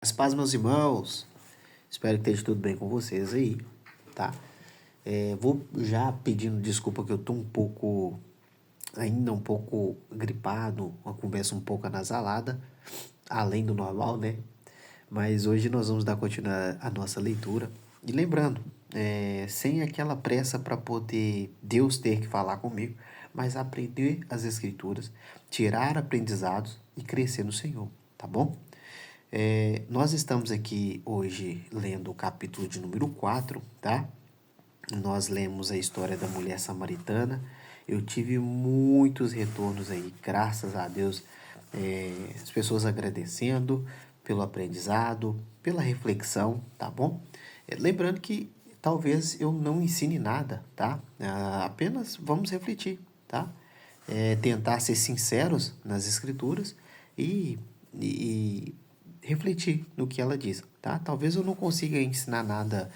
As paz, meus irmãos. Espero que esteja tudo bem com vocês aí, tá? Vou já pedindo desculpa que eu tô ainda um pouco gripado, uma conversa um pouco anasalada, além do normal, né? Mas hoje nós vamos dar continuidade à nossa leitura. E lembrando, sem aquela pressa para poder Deus ter que falar comigo, mas aprender as Escrituras, tirar aprendizados e crescer no Senhor, tá bom? Nós estamos aqui hoje lendo o capítulo de número 4, tá? Nós lemos a história da mulher samaritana. Eu tive muitos retornos aí, graças a Deus. As pessoas agradecendo pelo aprendizado, pela reflexão, tá bom? Lembrando que talvez eu não ensine nada, tá? Apenas vamos refletir, tá? Tentar ser sinceros nas escrituras e refletir no que ela diz, tá? Talvez eu não consiga ensinar nada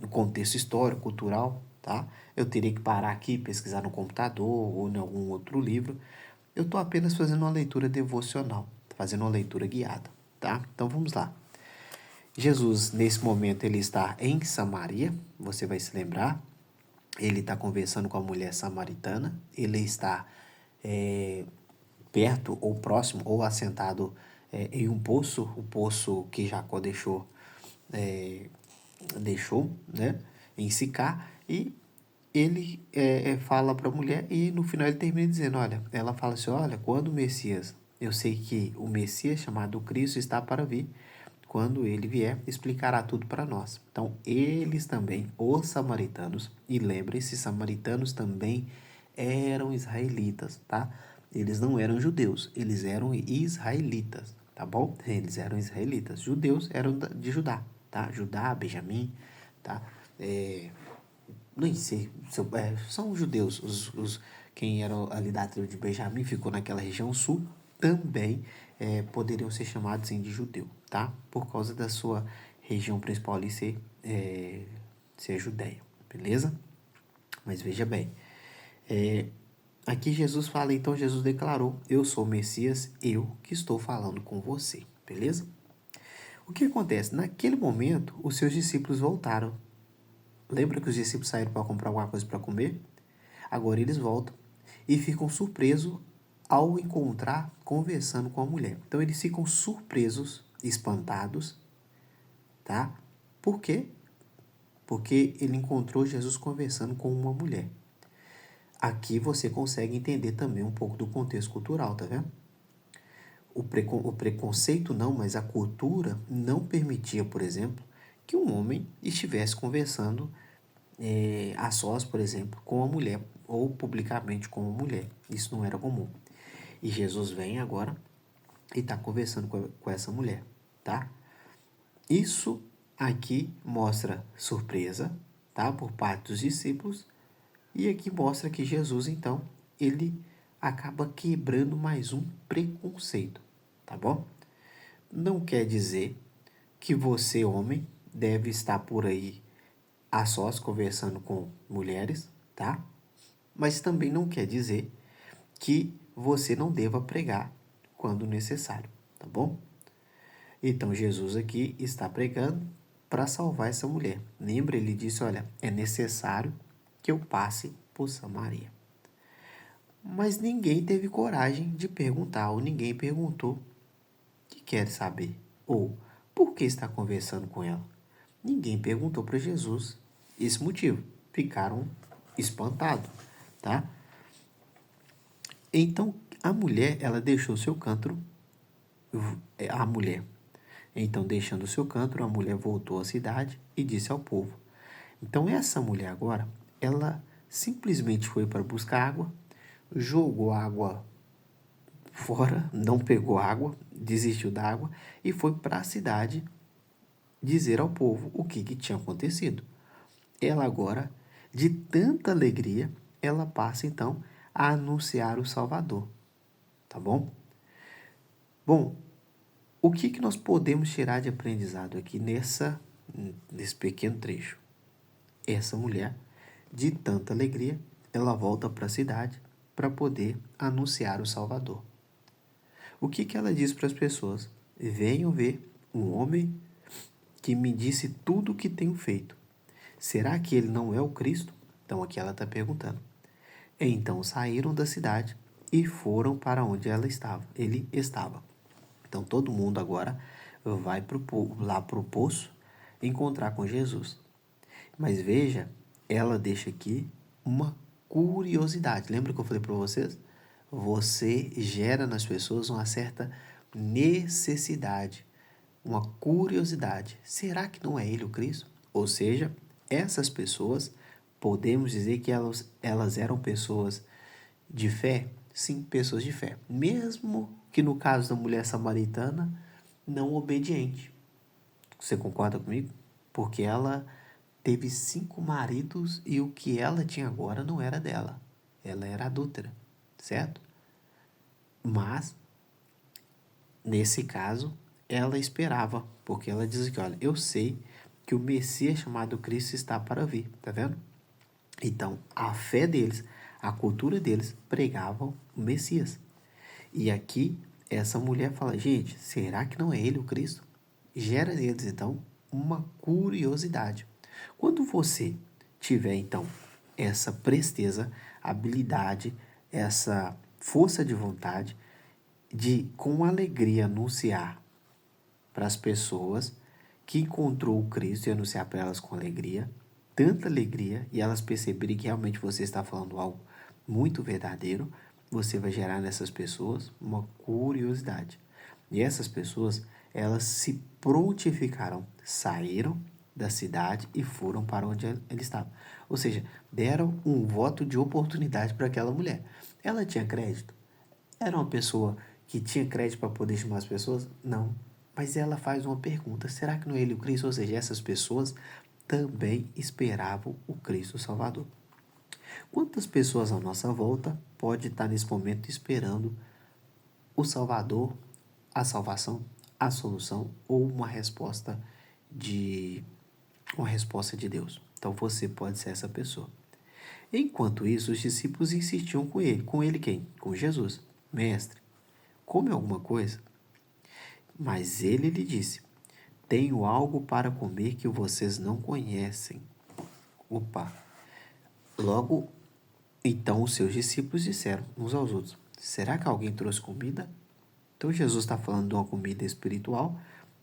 no contexto histórico, cultural, tá? Eu teria que parar aqui, pesquisar no computador ou em algum outro livro. Eu estou apenas fazendo uma leitura devocional, fazendo uma leitura guiada, tá? Então vamos lá. Jesus, nesse momento, ele está em Samaria, você vai se lembrar. Ele está conversando com a mulher samaritana, ele está perto ou próximo ou assentado em um poço, o poço que Jacó deixou, né, em Sicar, e ele fala para a mulher e no final ele termina dizendo, olha, ela fala assim, olha, quando o Messias, eu sei que o Messias chamado Cristo está para vir, quando ele vier, explicará tudo para nós. Então, eles também, os samaritanos, e lembrem-se, samaritanos também eram israelitas, tá? Eles não eram judeus, eles eram israelitas, tá bom? Eles eram israelitas. Judeus eram de Judá, tá? Judá, Benjamim, tá? Nem sei, são os judeus, quem era ali da tribo de Benjamim, ficou naquela região sul, também poderiam ser chamados sim, de judeu, tá? Por causa da sua região principal ali ser Judéia, beleza? Mas veja bem, aqui Jesus fala, então Jesus declarou, eu sou o Messias, eu que estou falando com você, beleza? O que acontece? Naquele momento, os seus discípulos voltaram. Lembra que os discípulos saíram para comprar alguma coisa para comer? Agora eles voltam e ficam surpresos ao encontrar conversando com a mulher. Então eles ficam surpresos, espantados, tá? Por quê? Porque ele encontrou Jesus conversando com uma mulher. Aqui você consegue entender também um pouco do contexto cultural, tá vendo? O preconceito não, mas a cultura não permitia, por exemplo, que um homem estivesse conversando a sós, por exemplo, com uma mulher, ou publicamente com uma mulher. Isso não era comum. E Jesus vem agora e está conversando com essa mulher, tá? Isso aqui mostra surpresa, tá? Por parte dos discípulos. E aqui mostra que Jesus, então, ele acaba quebrando mais um preconceito, tá bom? Não quer dizer que você, homem, deve estar por aí a sós conversando com mulheres, tá? Mas também não quer dizer que você não deva pregar quando necessário, tá bom? Então Jesus aqui está pregando para salvar essa mulher. Lembra, ele disse, olha, é necessário que eu passe por Samaria. Mas ninguém teve coragem de perguntar, ou ninguém perguntou que quer saber, ou por que está conversando com ela. Ninguém perguntou para Jesus esse motivo. Ficaram espantados, tá? Então, a mulher, ela deixou seu cântaro, a mulher. Então, deixando o seu cântaro, a mulher voltou à cidade e disse ao povo. Então, essa mulher agora, ela simplesmente foi para buscar água, jogou a água fora, não pegou água, desistiu da água e foi para a cidade dizer ao povo o que tinha acontecido. Ela agora, de tanta alegria, ela passa então a anunciar o Salvador, tá bom? Bom, o que nós podemos tirar de aprendizado aqui nesse pequeno trecho? Essa mulher, de tanta alegria, ela volta para a cidade para poder anunciar o Salvador. O que ela diz para as pessoas? Venham ver um homem que me disse tudo o que tenho feito. Será que ele não é o Cristo? Então aqui ela está perguntando. Então saíram da cidade e foram para onde ele estava. Então todo mundo agora vai lá para o poço encontrar com Jesus. Mas veja, ela deixa aqui uma curiosidade. Lembra que eu falei para vocês? Você gera nas pessoas uma certa necessidade, uma curiosidade. Será que não é ele o Cristo? Ou seja, essas pessoas, podemos dizer que elas eram pessoas de fé? Sim, pessoas de fé. Mesmo que no caso da mulher samaritana, não obediente. Você concorda comigo? Porque ela teve 5 maridos e o que ela tinha agora não era dela. Ela era adúltera, certo? Mas, nesse caso, ela esperava, porque ela diz que, olha, eu sei que o Messias chamado Cristo está para vir, tá vendo? Então, a fé deles, a cultura deles pregavam o Messias. E aqui, essa mulher fala, gente, será que não é ele o Cristo? Gera neles, então, uma curiosidade. Quando você tiver, então, essa presteza, habilidade, essa força de vontade de, com alegria, anunciar para as pessoas que encontrou o Cristo e anunciar para elas com alegria, tanta alegria, e elas perceberem que realmente você está falando algo muito verdadeiro, você vai gerar nessas pessoas uma curiosidade. E essas pessoas, elas se prontificaram, saíram da cidade e foram para onde ele estava. Ou seja, deram um voto de oportunidade para aquela mulher. Ela tinha crédito? Era uma pessoa que tinha crédito para poder chamar as pessoas? Não. Mas ela faz uma pergunta: será que não é ele o Cristo? Ou seja, essas pessoas também esperavam o Cristo Salvador. Quantas pessoas à nossa volta pode estar nesse momento esperando o Salvador, a salvação, a solução ou de uma resposta de Deus? Então você pode ser essa pessoa. Enquanto isso, os discípulos insistiam com ele. Com ele quem? Com Jesus. Mestre, come alguma coisa? Mas ele lhe disse: tenho algo para comer que vocês não conhecem. Opa! Logo, então os seus discípulos disseram uns aos outros: será que alguém trouxe comida? Então Jesus está falando de uma comida espiritual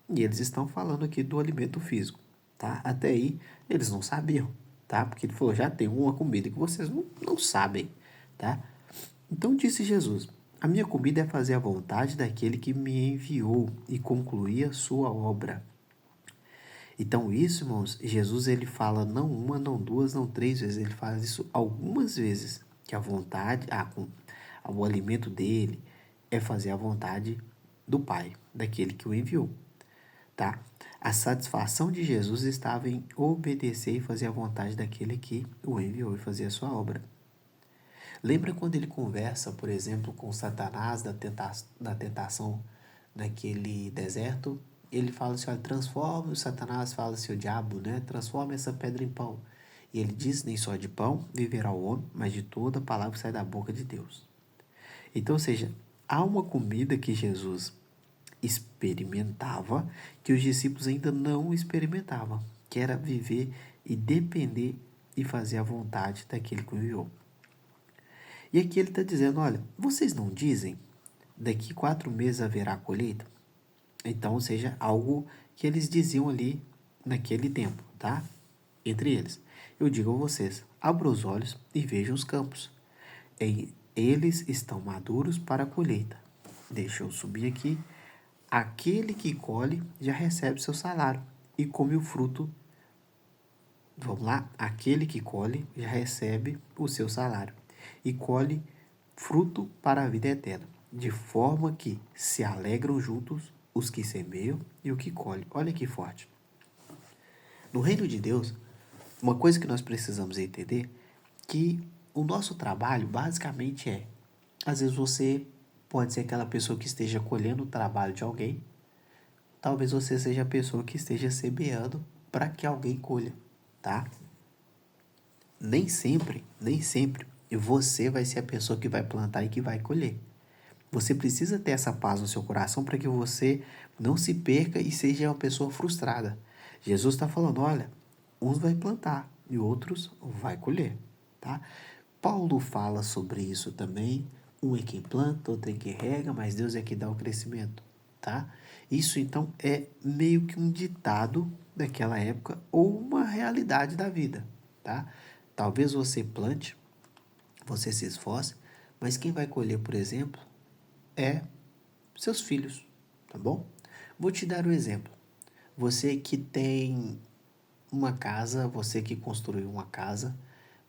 e eles estão falando aqui do alimento físico, tá? Até aí eles não sabiam, tá? Porque ele falou: já tem uma comida que vocês não sabem, tá? Então disse Jesus: a minha comida é fazer a vontade daquele que me enviou e concluir a sua obra. Então isso, irmãos, Jesus ele fala não uma, não duas, não 3 vezes, ele faz isso algumas vezes, que a vontade, o alimento dele é fazer a vontade do Pai, daquele que o enviou, tá? A satisfação de Jesus estava em obedecer e fazer a vontade daquele que o enviou e fazer a sua obra. Lembra quando ele conversa, por exemplo, com Satanás da tentação naquele deserto? Ele fala assim, olha, transforma, o Satanás fala assim, o diabo, né? Transforma essa pedra em pão. E ele diz, nem só de pão viverá o homem, mas de toda palavra que sai da boca de Deus. Então, ou seja, há uma comida que Jesus experimentava que os discípulos ainda não experimentavam, que era viver e depender e fazer a vontade daquele que o enviou. E aqui ele está dizendo, olha, vocês não dizem daqui 4 meses haverá colheita? Então, ou seja, algo que eles diziam ali naquele tempo, tá? Entre eles. Eu digo a vocês, abram os olhos e vejam os campos. Eles estão maduros para a colheita. Deixa eu subir aqui. Aquele que colhe já recebe seu salário e come o fruto. Vamos lá? Aquele que colhe já recebe o seu salário e colhe fruto para a vida eterna, de forma que se alegram juntos os que semeiam e o que colhe. Olha que forte. No reino de Deus, uma coisa que nós precisamos entender que o nosso trabalho basicamente às vezes você pode ser aquela pessoa que esteja colhendo o trabalho de alguém, talvez você seja a pessoa que esteja semeando para que alguém colha, tá? Nem sempre, você vai ser a pessoa que vai plantar e que vai colher. Você precisa ter essa paz no seu coração para que você não se perca e seja uma pessoa frustrada. Jesus está falando, olha, uns vai plantar e outros vai colher, tá? Paulo fala sobre isso também. Um é quem planta, outro é quem rega, mas Deus é que dá o crescimento, tá? Isso então é meio que um ditado daquela época ou uma realidade da vida, tá? Talvez você plante, você se esforce, mas quem vai colher, por exemplo, é seus filhos, tá bom? Vou te dar um exemplo. Você que tem uma casa, você que construiu uma casa,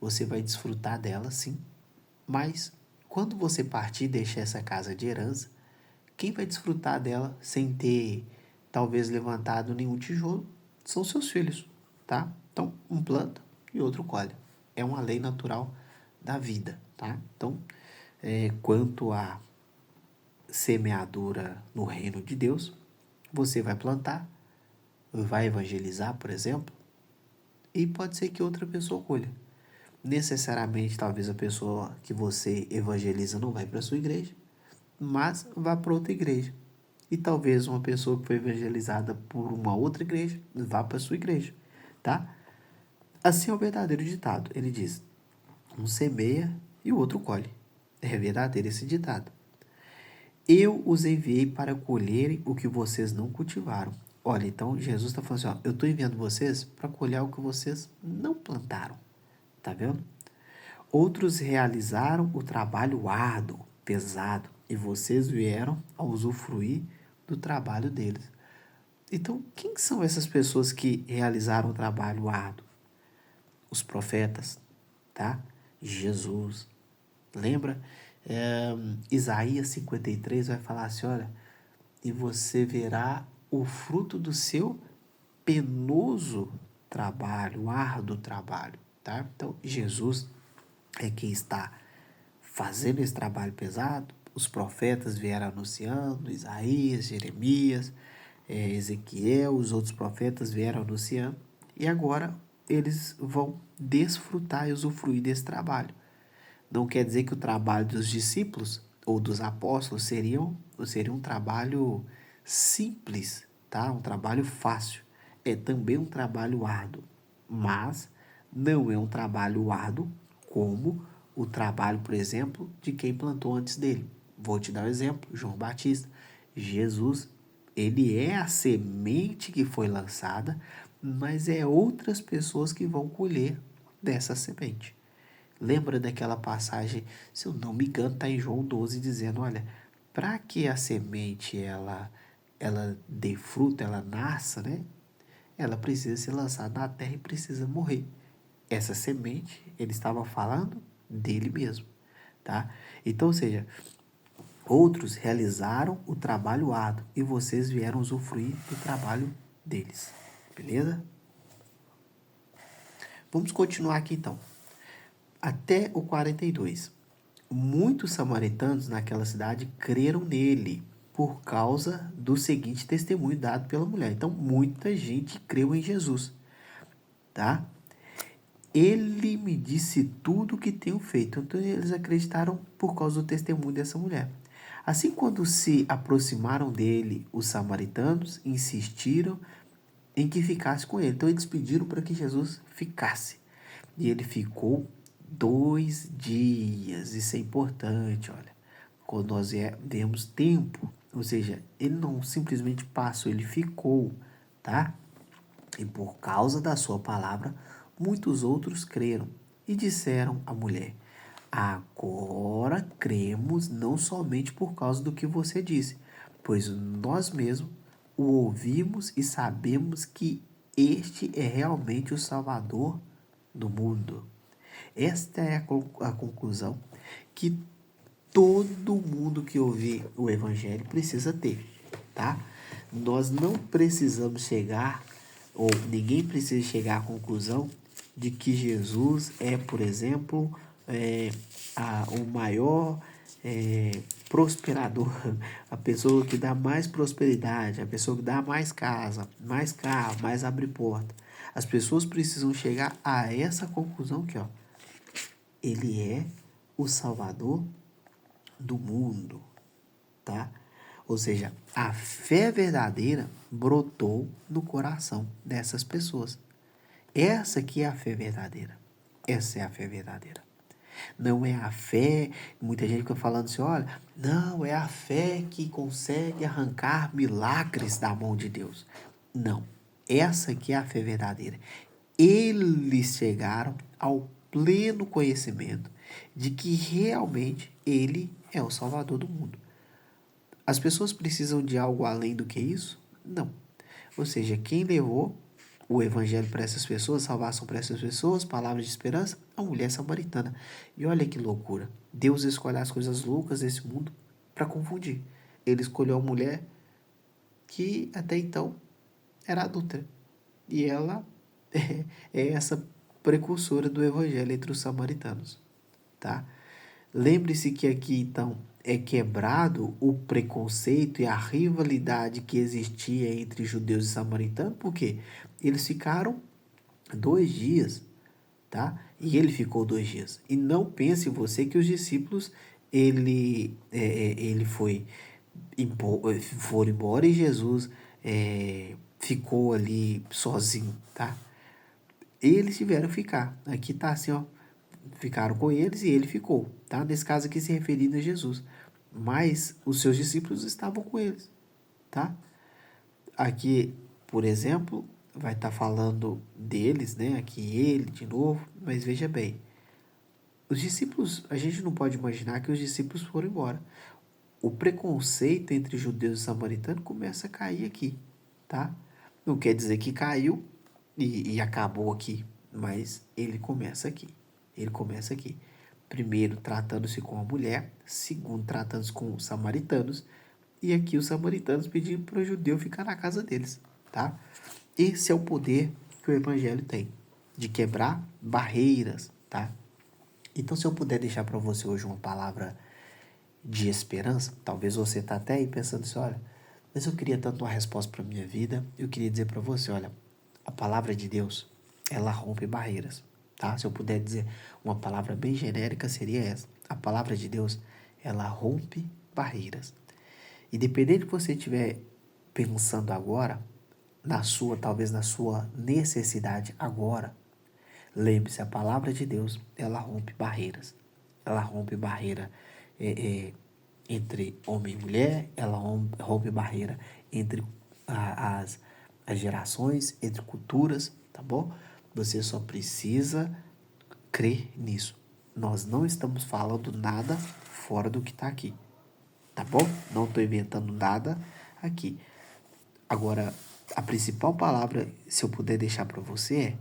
você vai desfrutar dela, sim, mas quando você partir e deixar essa casa de herança, quem vai desfrutar dela sem ter talvez levantado nenhum tijolo são seus filhos, tá? Então, um planta e outro colhe. É uma lei natural da vida, tá? Então, quanto à semeadura no reino de Deus, você vai plantar, vai evangelizar, por exemplo, e pode ser que outra pessoa colha. Necessariamente, talvez a pessoa que você evangeliza não vai para a sua igreja, mas vá para outra igreja. E talvez uma pessoa que foi evangelizada por uma outra igreja vá para a sua igreja, tá? Assim é o verdadeiro ditado. Ele diz, um semeia e o outro colhe. É verdadeiro esse ditado. Eu os enviei para colherem o que vocês não cultivaram. Olha, então Jesus está falando assim, ó, eu estou enviando vocês para colher o que vocês não plantaram. Tá vendo? Outros realizaram o trabalho árduo, pesado, e vocês vieram a usufruir do trabalho deles. Então, quem são essas pessoas que realizaram o trabalho árduo? Os profetas, tá? Jesus. Lembra? Isaías 53 vai falar assim, olha, e você verá o fruto do seu penoso trabalho, árduo trabalho, tá? Então, Jesus é quem está fazendo esse trabalho pesado. Os profetas vieram anunciando, Isaías, Jeremias, Ezequiel, os outros profetas vieram anunciando. E agora eles vão desfrutar e usufruir desse trabalho. Não quer dizer que o trabalho dos discípulos ou dos apóstolos seria um trabalho simples, tá? Um trabalho fácil. É também um trabalho árduo, mas não é um trabalho árduo como o trabalho, por exemplo, de quem plantou antes dele. Vou te dar um exemplo, João Batista. Jesus, ele é a semente que foi lançada, mas é outras pessoas que vão colher dessa semente. Lembra daquela passagem, se eu não me engano, está em João 12, dizendo, olha, para que a semente ela dê fruto, ela nasça, né? Ela precisa ser lançada na terra e precisa morrer. Essa semente, ele estava falando dele mesmo, tá? Então, ou seja, outros realizaram o trabalho árduo e vocês vieram usufruir do trabalho deles, beleza? Vamos continuar aqui então. Até o 42. Muitos samaritanos naquela cidade creram nele por causa do seguinte testemunho dado pela mulher. Então, muita gente creu em Jesus, tá? Ele me disse tudo o que tenho feito. Então, eles acreditaram por causa do testemunho dessa mulher. Assim, quando se aproximaram dele, os samaritanos insistiram em que ficasse com ele. Então, eles pediram para que Jesus ficasse. E ele ficou 2 dias. Isso é importante, olha. Quando nós vemos tempo, ou seja, ele não simplesmente passou, ele ficou, tá? E por causa da sua palavra, muitos outros creram e disseram à mulher, agora cremos não somente por causa do que você disse, pois nós mesmos o ouvimos e sabemos que este é realmente o Salvador do mundo. Esta é a conclusão que todo mundo que ouvir o Evangelho precisa ter, tá? Nós não precisamos chegar, ou ninguém precisa chegar à conclusão de que Jesus é, por exemplo, o maior prosperador, a pessoa que dá mais prosperidade, a pessoa que dá mais casa, mais carro, mais abre porta. As pessoas precisam chegar a essa conclusão aqui, ó. Ele é o Salvador do mundo. tá? Ou seja, a fé verdadeira brotou no coração dessas pessoas. Essa que é a fé verdadeira. Essa é a fé verdadeira. Não é a fé, muita gente fica falando assim, olha, não, é a fé que consegue arrancar milagres da mão de Deus. Não, essa que é a fé verdadeira. Eles chegaram ao pleno conhecimento de que realmente Ele é o Salvador do mundo. As pessoas precisam de algo além do que isso? Não. Ou seja, quem levou o evangelho para essas pessoas, salvação para essas pessoas, palavra de esperança, a mulher samaritana. E olha que loucura. Deus escolhe as coisas loucas desse mundo para confundir. Ele escolheu a mulher que até então era adúltera. E ela é essa precursora do evangelho entre os samaritanos, tá? Lembre-se que aqui, então, é quebrado o preconceito e a rivalidade que existia entre judeus e samaritanos, porque eles ficaram 2 dias, tá? E ele ficou 2 dias. E não pense você que os discípulos, ele foram embora e Jesus ficou ali sozinho, tá? Eles tiveram que ficar. Aqui tá assim, ó, ficaram com eles e ele ficou, tá? Nesse caso aqui se referindo a Jesus. Mas os seus discípulos estavam com eles, tá? Aqui, por exemplo, vai estar falando deles, né? Aqui ele de novo, mas veja bem, os discípulos, a gente não pode imaginar que os discípulos foram embora. O preconceito entre judeus e samaritanos começa a cair aqui, tá? Não quer dizer que caiu e acabou aqui, mas ele começa aqui. Ele começa aqui. Primeiro, tratando-se com a mulher. Segundo, tratando-se com os samaritanos. E aqui os samaritanos pedindo para o judeu ficar na casa deles, tá? Esse é o poder que o evangelho tem, de quebrar barreiras, tá? Então, se eu puder deixar para você hoje uma palavra de esperança, talvez você tá até aí pensando assim, olha, mas eu queria tanto uma resposta para minha vida, eu queria dizer para você, olha, a palavra de Deus, ela rompe barreiras, tá? Se eu puder dizer uma palavra bem genérica, seria essa. A palavra de Deus, ela rompe barreiras. E dependendo do que você estiver pensando agora, talvez na sua necessidade agora, lembre-se, a palavra de Deus, ela rompe barreiras. Ela rompe barreira entre homem e mulher, ela rompe barreira entre as gerações, entre culturas, tá bom? Você só precisa crer nisso. Nós não estamos falando nada fora do que está aqui, tá bom? Não estou inventando nada aqui. Agora, a principal palavra, se eu puder deixar para você, é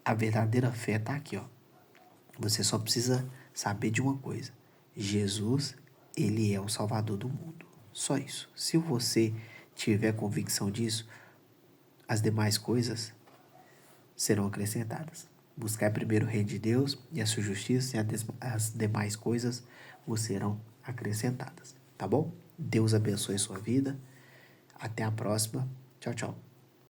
a verdadeira fé está aqui, ó. Você só precisa saber de uma coisa. Jesus, ele é o Salvador do mundo. Só isso. Se você tiver convicção disso, as demais coisas serão acrescentadas. Buscar primeiro o reino de Deus e a sua justiça, e as demais coisas vos serão acrescentadas. Tá bom? Deus abençoe sua vida. Até a próxima. Tchau, tchau.